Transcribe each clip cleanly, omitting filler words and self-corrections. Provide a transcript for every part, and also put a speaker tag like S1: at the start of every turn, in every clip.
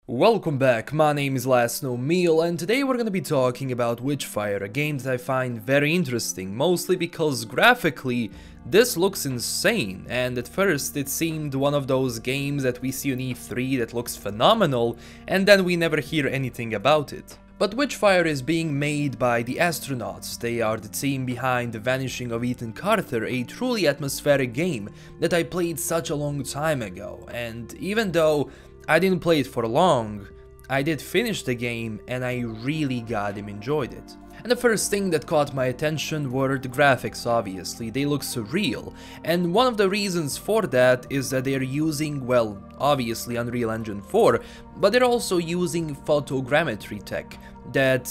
S1: Welcome back, my name is LastKnownMeal and today we're gonna be talking about Witchfire, a game that I find very interesting, mostly because graphically this looks insane, and at first it seemed one of those games that we see on E3 that looks phenomenal and then we never hear anything about it. But Witchfire is being made by the Astronauts. They are the team behind The Vanishing of Ethan Carter, a truly atmospheric game that I played such a long time ago, and even though I didn't play it for long, I did finish the game and I really goddamn enjoyed it. And the first thing that caught my attention were the graphics, obviously. They look surreal, and one of the reasons for that is that they're using, well, obviously Unreal Engine 4, but they're also using photogrammetry tech that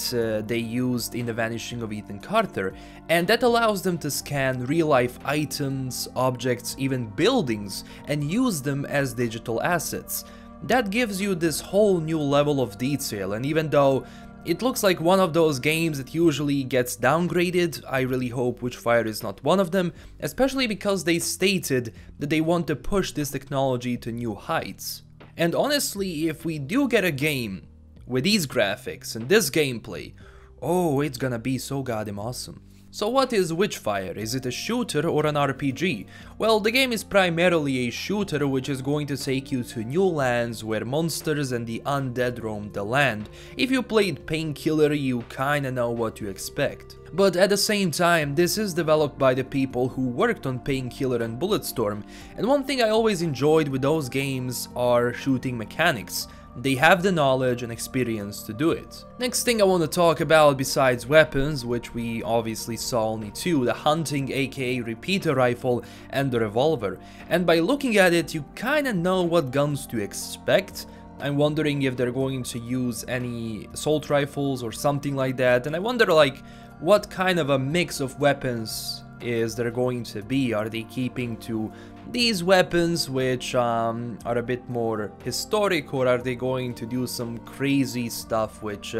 S1: they used in The Vanishing of Ethan Carter, and that allows them to scan real-life items, objects, even buildings, and use them as digital assets. That gives you this whole new level of detail, and even though it looks like one of those games that usually gets downgraded, I really hope Witchfire is not one of them, especially because they stated that they want to push this technology to new heights. And honestly, if we do get a game with these graphics and this gameplay, oh, it's gonna be so goddamn awesome. So what is Witchfire? Is it a shooter or an RPG? Well, the game is primarily a shooter which is going to take you to new lands where monsters and the undead roam the land. If you played Painkiller, you kinda know what to expect. But at the same time, this is developed by the people who worked on Painkiller and Bulletstorm, and one thing I always enjoyed with those games are shooting mechanics. They have the knowledge and experience to do it. Next thing I want to talk about besides weapons, which we obviously saw only two, the hunting aka repeater rifle and the revolver. And by looking at it, you kinda know what guns to expect. I'm wondering if they're going to use any assault rifles or something like that, and I wonder like what kind of a mix of weapons is there going to be. Are they keeping to these weapons which are a bit more historic, or are they going to do some crazy stuff which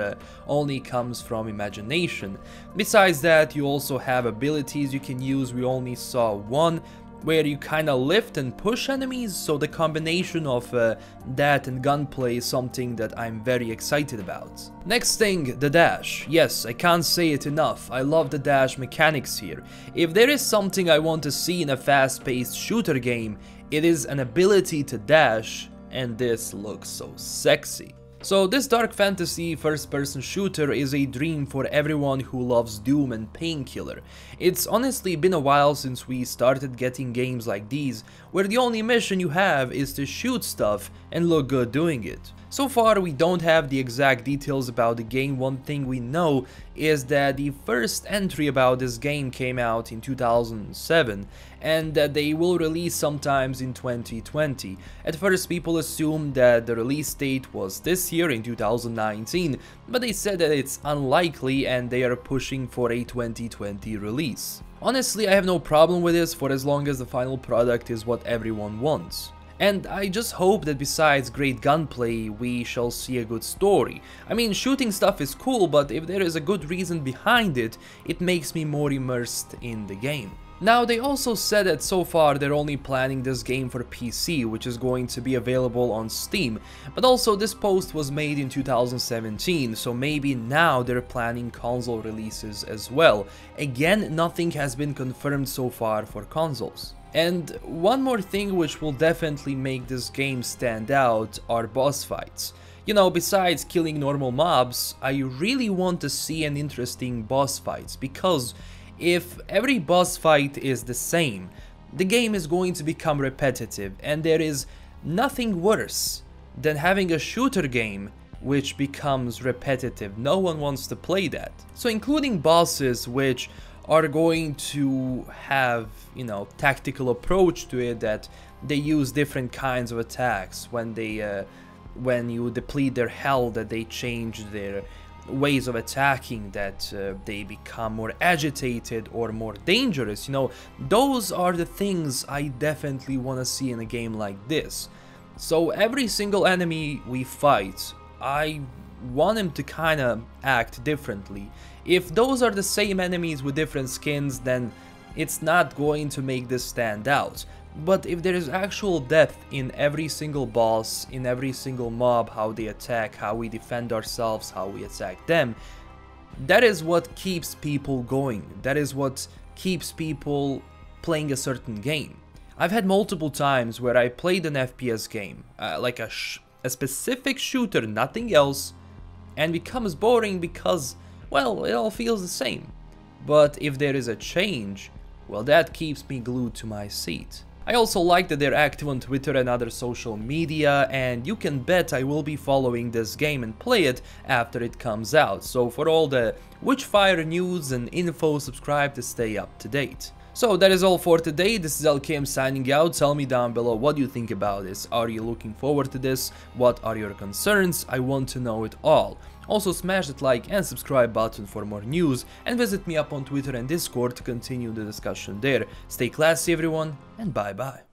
S1: only comes from imagination? Besides that, you also have abilities you can use. We only saw one where you kinda lift and push enemies, so the combination of that and gunplay is something that I'm very excited about. Next thing, the dash. Yes, I can't say it enough, I love the dash mechanics here. If there is something I want to see in a fast-paced shooter game, it is an ability to dash, and this looks so sexy. So this dark fantasy first-person shooter is a dream for everyone who loves Doom and Painkiller. It's honestly been a while since we started getting games like these, where the only mission you have is to shoot stuff and look good doing it. So far we don't have the exact details about the game. One thing we know is that the first entry about this game came out in 2007 and that they will release sometimes in 2020. At first people assumed that the release date was this year in 2019, but they said that it's unlikely and they are pushing for a 2020 release. Honestly, I have no problem with this for as long as the final product is what everyone wants. And I just hope that besides great gunplay, we shall see a good story. I mean, shooting stuff is cool, but if there is a good reason behind it, it makes me more immersed in the game. Now, they also said that so far they're only planning this game for PC, which is going to be available on Steam, but also this post was made in 2017, so maybe now they're planning console releases as well. Again, nothing has been confirmed so far for consoles. And one more thing which will definitely make this game stand out are boss fights. You know, besides killing normal mobs, I really want to see an interesting boss fights, because if every boss fight is the same, the game is going to become repetitive, and there is nothing worse than having a shooter game which becomes repetitive. No one wants to play that. So including bosses which are going to have, you know, tactical approach to it, that they use different kinds of attacks when they when you deplete their health, that they change their ways of attacking, that they become more agitated or more dangerous. You know, those are the things I definitely want to see in a game like this. So every single enemy we fight, I want him to kind of act differently. If those are the same enemies with different skins, then it's not going to make this stand out. But if there is actual depth in every single boss, in every single mob, how they attack, how we defend ourselves, how we attack them, that is what keeps people going. That is what keeps people playing a certain game. I've had multiple times where I played an FPS game, like a specific shooter, nothing else, and becomes boring because, well, it all feels the same. But if there is a change, well, that keeps me glued to my seat. I also like that they're active on Twitter and other social media, and you can bet I will be following this game and play it after it comes out. So for all the Witchfire news and info, subscribe to stay up to date. So that is all for today. This is LKM signing out. Tell me down below what you think about this. Are you looking forward to this? What are your concerns? I want to know it all. Also smash that like and subscribe button for more news, and visit me up on Twitter and Discord to continue the discussion there. Stay classy everyone, and bye bye.